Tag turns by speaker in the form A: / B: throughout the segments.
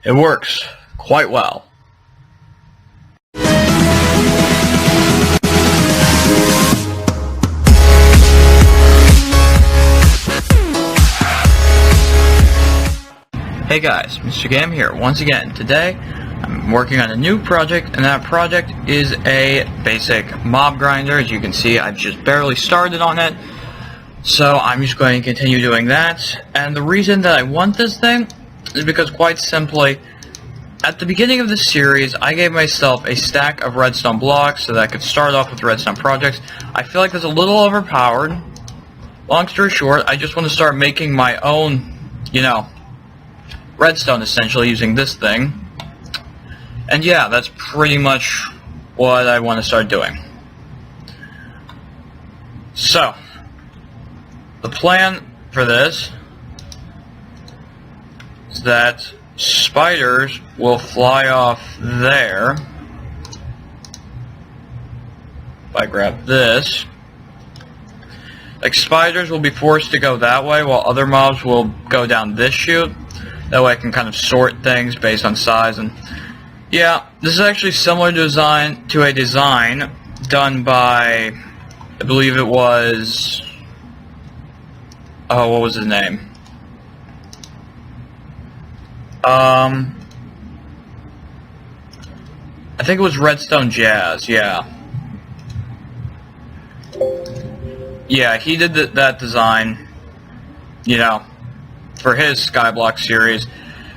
A: It works quite well. Hey guys, Mr.Gamma here once again. Today I'm working on a new project, and that project is a basic mob grinder. As you can see, I've just barely started on it, so I'm just going to continue doing that. And the reason that I want this thing is because, quite simply, at the beginning of this series I gave myself a stack of redstone blocks so that I could start off with redstone projects. I feel like that's a little overpowered. Long story short, I just want to start making my own, redstone essentially using this thing. And yeah, that's pretty much what I want to start doing. So, the plan for this is that spiders will fly off there. If I grab this, like, spiders will be forced to go that way while other mobs will go down this chute. That way I can kind of sort things based on size. And yeah, this is actually similar to a design done by, I believe it was, what was his name? I think it was Redstone Jazz, yeah. Yeah, he did that design, for his Skyblock series.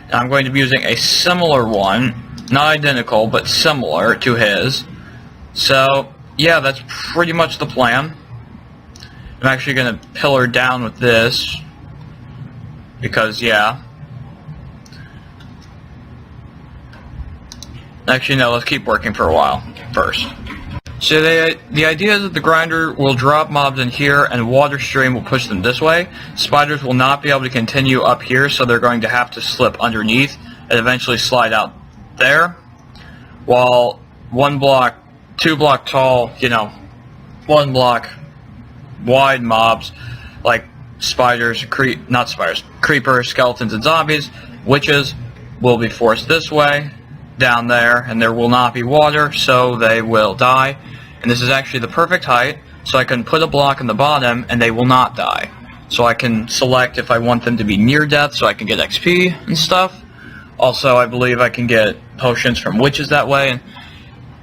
A: And I'm going to be using a similar one, not identical, but similar to his. So, yeah, that's pretty much the plan. I'm actually going to pillar down with this, because, yeah. Actually, no, let's keep working for a while first. So the idea is that the grinder will drop mobs in here and water stream will push them this way. Spiders will not be able to continue up here, so they're going to have to slip underneath and eventually slide out there. While 1 block, 2 block tall, 1 block wide mobs like spiders, creepers, skeletons, and zombies, witches, will be forced this way, down there, and there will not be water, so they will die. And this is actually the perfect height, so I can put a block in the bottom and they will not die. So I can select if I want them to be near death so I can get XP and stuff. Also, I believe I can get potions from witches that way, and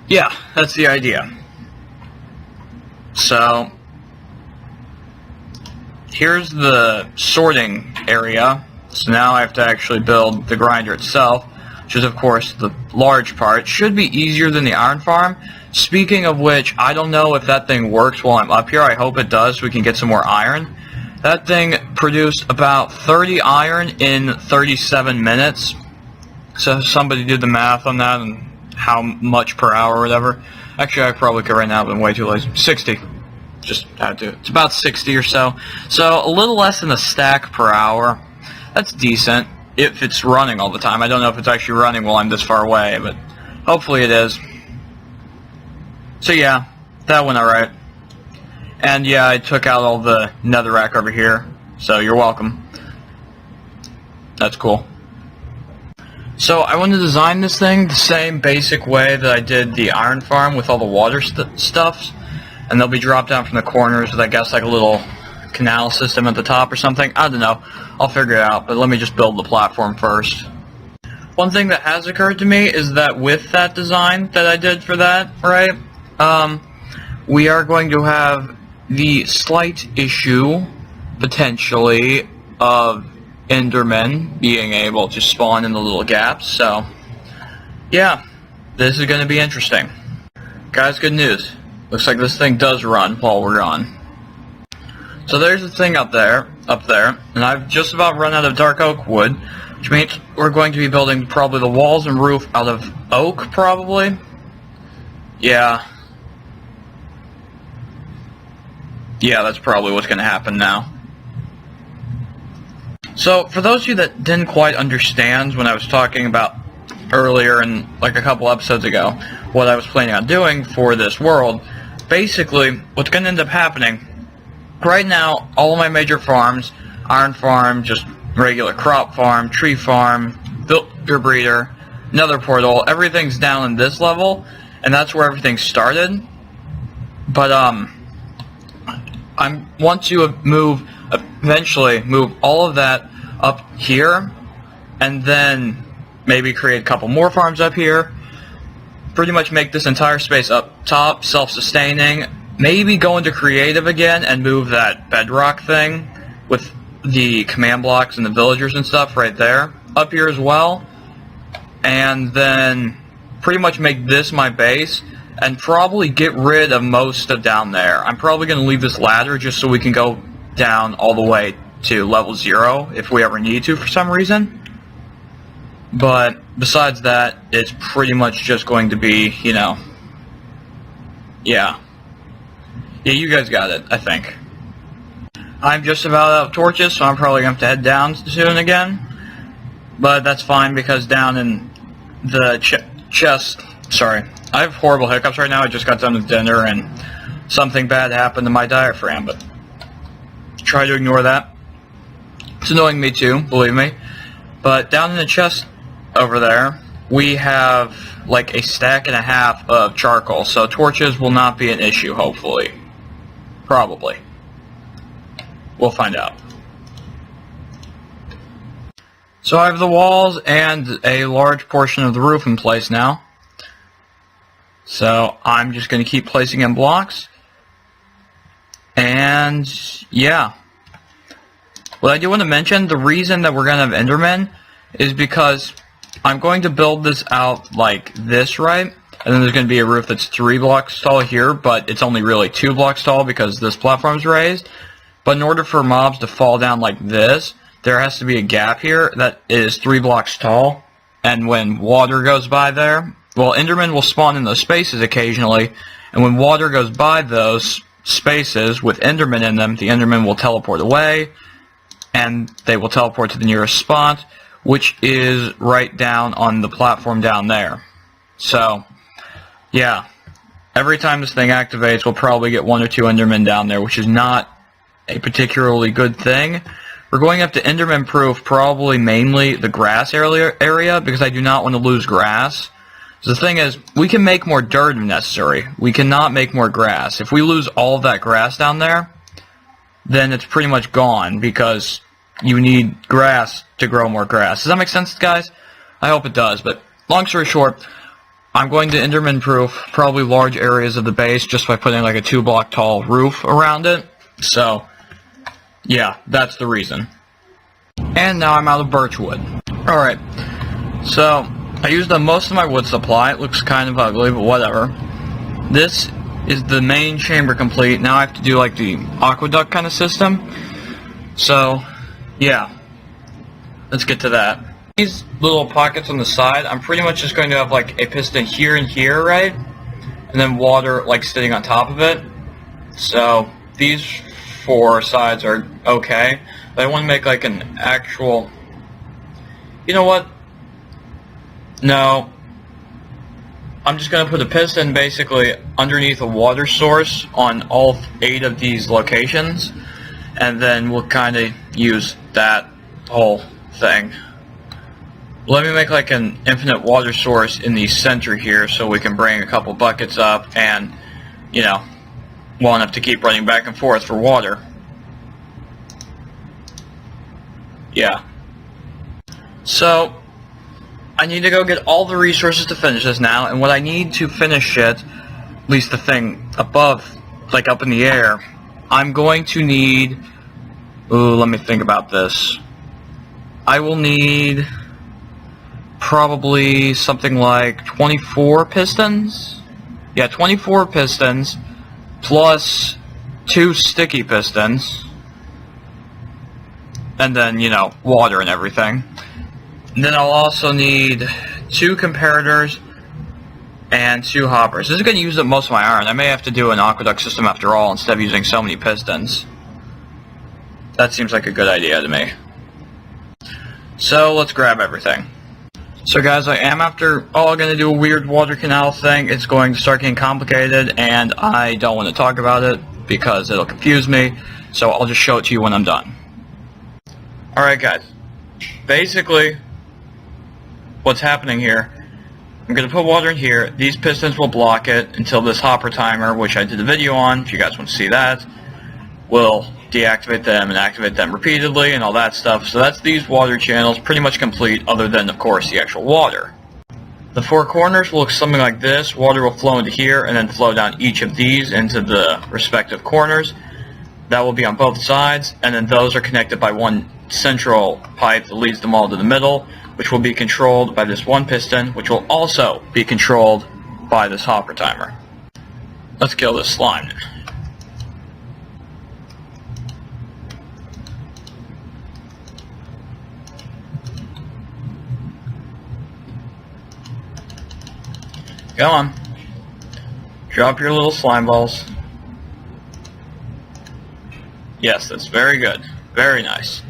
A: yeah, that's the idea. So here's the sorting area. So now I have to actually build the grinder itself, which is, of course, the large part. Should be easier than the iron farm. Speaking of which, I don't know if that thing works while I'm up here. I hope it does so we can get some more iron. That thing produced about 30 iron in 37 minutes. So somebody did the math on that and how much per hour or whatever. Actually, I probably could right now, but I'm way too lazy. 60. Just had to. It's about 60 or so. So a little less than a stack per hour. That's decent. If it's running all the time. I don't know if it's actually running while I'm this far away, but hopefully it is. So yeah, that went alright. And yeah, I took out all the netherrack over here, so you're welcome. That's cool. So I want to design this thing the same basic way that I did the iron farm with all the water stuffs, and they'll be dropped down from the corners with, I guess, like a little canal system at the top or something. I don't know. I'll figure it out, but let me just build the platform first. One thing that has occurred to me is that with that design that I did for that, right, we are going to have the slight issue, potentially, of Endermen being able to spawn in the little gaps. So, yeah, this is going to be interesting. Guys, good news. Looks like this thing does run while we're gone. So there's the thing up there, and I've just about run out of dark oak wood, which means we're going to be building probably the walls and roof out of oak, probably. Yeah. Yeah, that's probably what's going to happen now. So, for those of you that didn't quite understand when I was talking about earlier and like a couple episodes ago, what I was planning on doing for this world, basically, what's going to end up happening, right now, all of my major farms, iron farm, just regular crop farm, tree farm, built your breeder, another portal. Everything's down in this level, and that's where everything started. But I want to eventually move all of that up here, and then maybe create a couple more farms up here. Pretty much make this entire space up top self-sustaining. Maybe go into creative again and move that bedrock thing with the command blocks and the villagers and stuff right there up here as well. And then pretty much make this my base and probably get rid of most of down there. I'm probably going to leave this ladder just so we can go down all the way to level 0 if we ever need to for some reason. But besides that, it's pretty much just going to be, you know, yeah, you guys got it, I think. I'm just about out of torches, so I'm probably going to have to head down soon again. But that's fine, because down in the chest, sorry, I have horrible hiccups right now. I just got done with dinner, and something bad happened to my diaphragm, but try to ignore that. It's annoying me too, believe me. But down in the chest over there, we have like a stack and a half of charcoal, so torches will not be an issue, hopefully. Probably. We'll find out. So I have the walls and a large portion of the roof in place now. So I'm just going to keep placing in blocks. And yeah. What I do want to mention, the reason that we're going to have Endermen is because I'm going to build this out like this, right? And then there's going to be a roof that's 3 blocks tall here, but it's only really 2 blocks tall because this platform's raised. But in order for mobs to fall down like this, there has to be a gap here that is 3 blocks tall. And when water goes by there, well, Endermen will spawn in those spaces occasionally, and when water goes by those spaces with Endermen in them, the Endermen will teleport away, and they will teleport to the nearest spot, which is right down on the platform down there. So, yeah, every time this thing activates, we'll probably get 1 or 2 Endermen down there, which is not a particularly good thing. We're going to have to Enderman-proof probably mainly the grass area, because I do not want to lose grass. So the thing is, we can make more dirt if necessary. We cannot make more grass. If we lose all of that grass down there, then it's pretty much gone, because you need grass to grow more grass. Does that make sense, guys? I hope it does, but long story short, I'm going to Enderman-proof probably large areas of the base just by putting like a 2-block tall roof around it. So, yeah, that's the reason. And now I'm out of birchwood. Alright, so I used up most of my wood supply. It looks kind of ugly, but whatever. This is the main chamber complete. Now I have to do like the aqueduct kind of system. So, yeah. Let's get to that. These little pockets on the side, I'm pretty much just going to have like a piston here and here, right? And then water like sitting on top of it. So, these 4 sides are okay. But I want to make like an actual... You know what? No. I'm just going to put a piston basically underneath a water source on all 8 of these locations. And then we'll kind of use that whole thing. Let me make like an infinite water source in the center here so we can bring a couple buckets up and, you know, won't have to keep running back and forth for water. Yeah. So, I need to go get all the resources to finish this now, and what I need to finish it, at least the thing above, like up in the air, I'm going to need... Ooh, let me think about this. I will need probably something like 24 pistons? Yeah, 24 pistons, plus 2 sticky pistons, and then, you know, water and everything. And then I'll also need 2 comparators and 2 hoppers. This is going to use up most of my iron. I may have to do an aqueduct system after all instead of using so many pistons. That seems like a good idea to me. So let's grab everything. So guys, I am after all going to do a weird water canal thing. It's going to start getting complicated, and I don't want to talk about it because it'll confuse me. So I'll just show it to you when I'm done. Alright guys, basically, what's happening here, I'm going to put water in here. These pistons will block it until this hopper timer, which I did a video on, if you guys want to see that, will deactivate them and activate them repeatedly and all that stuff. So that's these water channels pretty much complete, other than, of course, the actual water. The four corners will look something like this. Water will flow into here and then flow down each of these into the respective corners. That will be on both sides, and then those are connected by one central pipe that leads them all to the middle, which will be controlled by this one piston, which will also be controlled by this hopper timer. Let's kill this slime. Come on. Drop your little slime balls. Yes, that's very good. Very nice.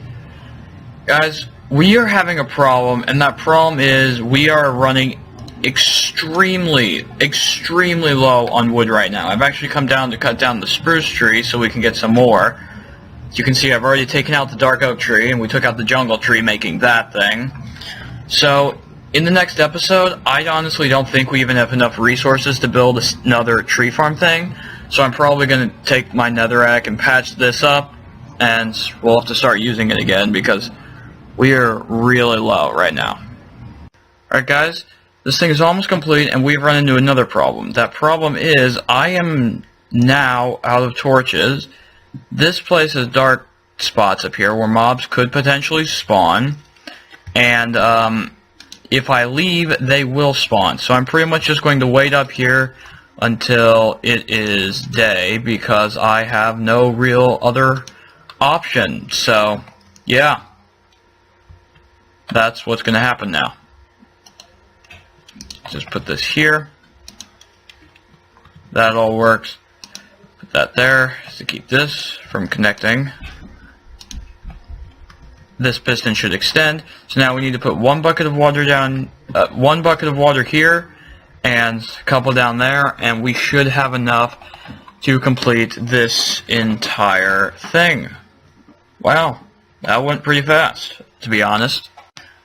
A: Guys, we are having a problem, and that problem is we are running extremely low on wood right now. I've actually come down to cut down the spruce tree so we can get some more. As you can see, I've already taken out the dark oak tree, and we took out the jungle tree, making that thing. So, in the next episode, I honestly don't think we even have enough resources to build another tree farm thing. So I'm probably going to take my netherrack and patch this up, and we'll have to start using it again because we are really low right now. Alright guys, this thing is almost complete, and we've run into another problem. That problem is I am now out of torches. This place has dark spots up here where mobs could potentially spawn, and if I leave, they will spawn. So I'm pretty much just going to wait up here until it is day, because I have no real other option. So, yeah. That's what's going to happen now. Just put this here. That all works. Put that there to keep this from connecting. This piston should extend. So now we need to put one bucket of water down, one bucket of water here, and a couple down there, and we should have enough to complete this entire thing. Wow, that went pretty fast, to be honest.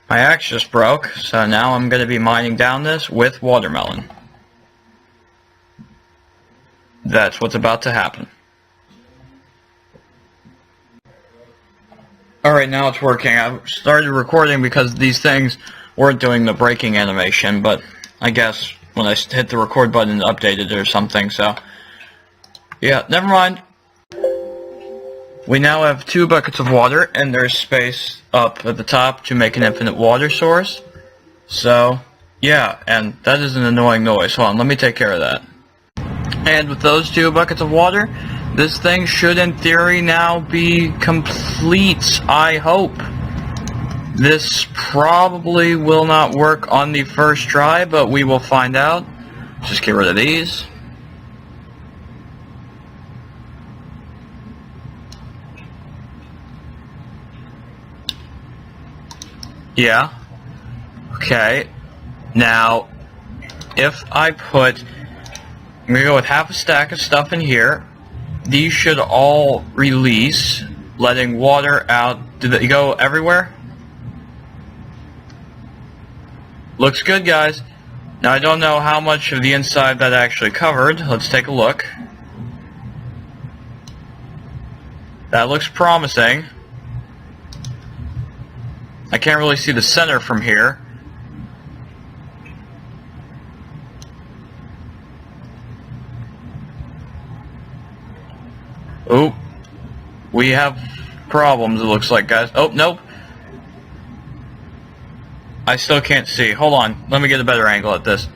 A: My axe just broke, so now I'm going to be mining down this with watermelon. That's what's about to happen. Alright, now it's working. I started recording because these things weren't doing the breaking animation, but I guess when I hit the record button, it updated it or something, so yeah, never mind. We now have 2 buckets of water, and there's space up at the top to make an infinite water source. So, yeah, and that is an annoying noise. Hold on, let me take care of that. And with those 2 buckets of water, this thing should, in theory, now be complete, I hope. This probably will not work on the first try, but we will find out. Just get rid of these. Yeah. Okay. Now, if I put... I'm going to go with half a stack of stuff in here. These should all release, letting water out. Did they go everywhere? Looks good, guys. Now, I don't know how much of the inside that actually covered. Let's take a look. That looks promising. I can't really see the center from here. Oh, we have problems, it looks like, guys. Oh, nope. I still can't see. Hold on. Let me get a better angle at this.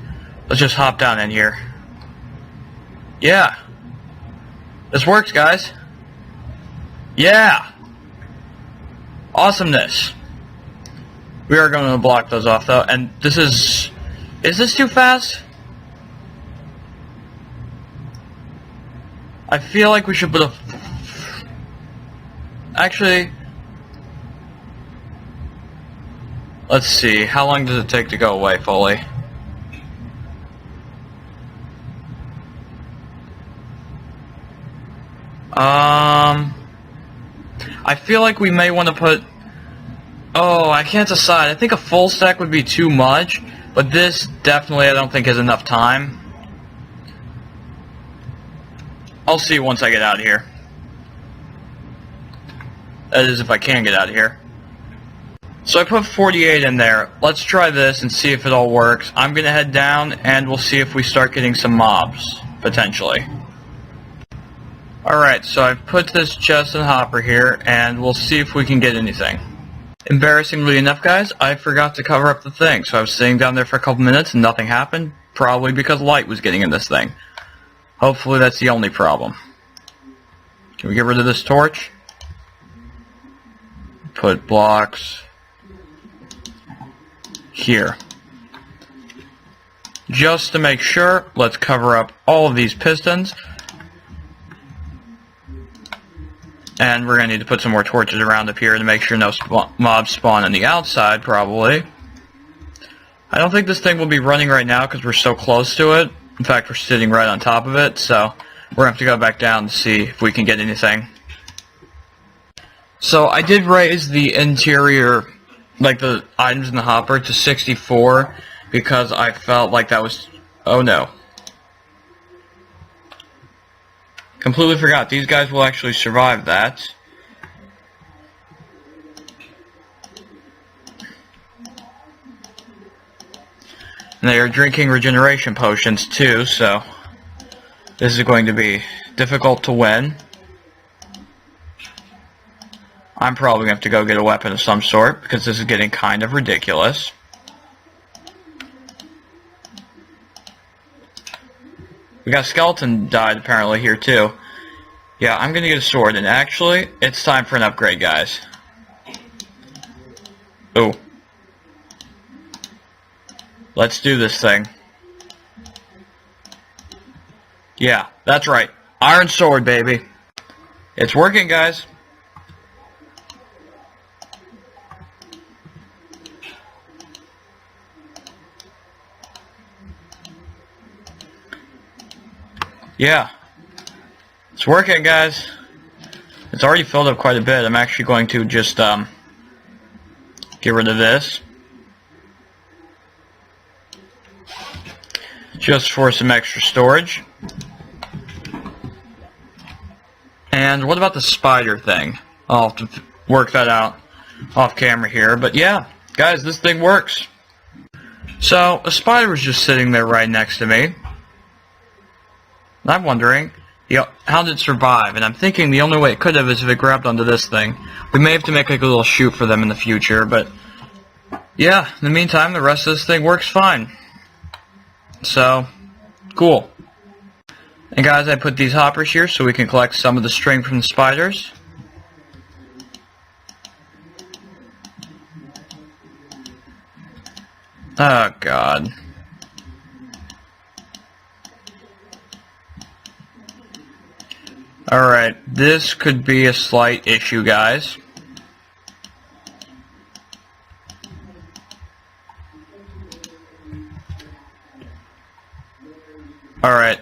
A: Let's just hop down in here. Yeah. This works, guys. Yeah. Awesomeness. We are going to block those off, though. And this is... Is this too fast? I feel like we should put a... Actually... Let's see. How long does it take to go away fully? I feel like we may want to put Oh, I can't decide. I think a full stack would be too much, but this definitely I don't think has enough time. I'll see once I get out of here. That is, if I can get out of here. So I put 48 in there. Let's try this and see if it all works. I'm going to head down, and we'll see if we start getting some mobs, potentially. Alright, so I've put this chest and hopper here, and we'll see if we can get anything. Embarrassingly enough, guys, I forgot to cover up the thing, so I was sitting down there for a couple minutes and nothing happened, probably because light was getting in this thing. Hopefully that's the only problem. Can we get rid of this torch? Put blocks here. Just to make sure, let's cover up all of these pistons. And we're going to need to put some more torches around up here to make sure no mobs spawn on the outside, probably. I don't think this thing will be running right now because we're so close to it. In fact, we're sitting right on top of it, so we're going to have to go back down to see if we can get anything. So I did raise the interior, like the items in the hopper, to 64 because I felt like that was... Oh no. Completely forgot. These guys will actually survive that. And they are drinking regeneration potions too, so this is going to be difficult to win. I'm probably going to have to go get a weapon of some sort because this is getting kind of ridiculous. We got skeleton died apparently here too. Yeah, I'm gonna get a sword, and actually, it's time for an upgrade, guys. Ooh. Let's do this thing. Yeah, that's right. Iron sword, baby. It's working, guys. Yeah, it's working, guys. It's already filled up quite a bit. I'm actually going to just get rid of this just for some extra storage. And what about the spider thing? I'll have to work that out off camera here. But yeah, guys, this thing works. So a spider was just sitting there right next to me. I'm wondering, how did it survive? And I'm thinking the only way it could have is if it grabbed onto this thing. We may have to make like a little chute for them in the future, but yeah, in the meantime, the rest of this thing works fine. So, cool. And guys, I put these hoppers here so we can collect some of the string from the spiders. Oh, God. Alright, this could be a slight issue, guys. Alright,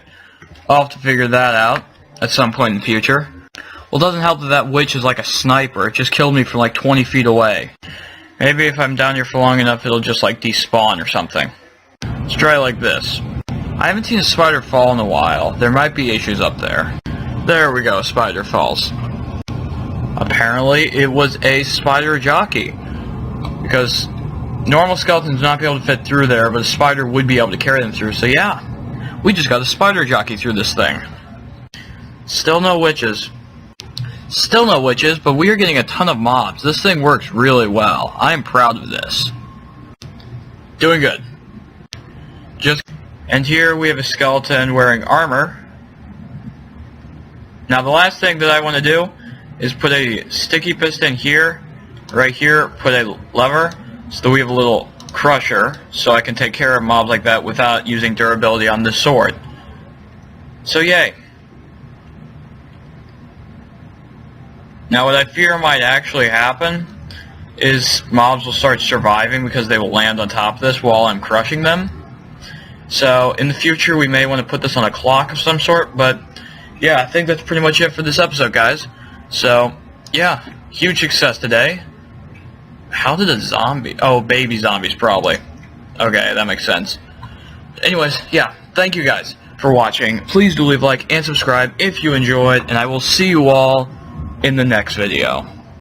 A: I'll have to figure that out at some point in the future. Well, it doesn't help that that witch is like a sniper. It just killed me from like 20 feet away. Maybe if I'm down here for long enough, it'll just like despawn or something. Let's try like this. I haven't seen a spider fall in a while. There might be issues up there. There we go, spider falls. Apparently, it was a spider jockey. Because normal skeletons would not be able to fit through there, but a spider would be able to carry them through. So yeah, we just got a spider jockey through this thing. Still no witches. Still no witches, but we are getting a ton of mobs. This thing works really well. I am proud of this. Doing good. And here we have a skeleton wearing armor. Now the last thing that I want to do is put a sticky piston here, right here, put a lever, so that we have a little crusher, so I can take care of mobs like that without using durability on this sword. So yay. Now what I fear might actually happen is mobs will start surviving because they will land on top of this while I'm crushing them. So in the future we may want to put this on a clock of some sort, but yeah, I think that's pretty much it for this episode, guys. So, yeah, huge success today. How did a zombie... Oh, baby zombies, probably. Okay, that makes sense. Anyways, yeah, thank you guys for watching. Please do leave a like and subscribe if you enjoyed, and I will see you all in the next video.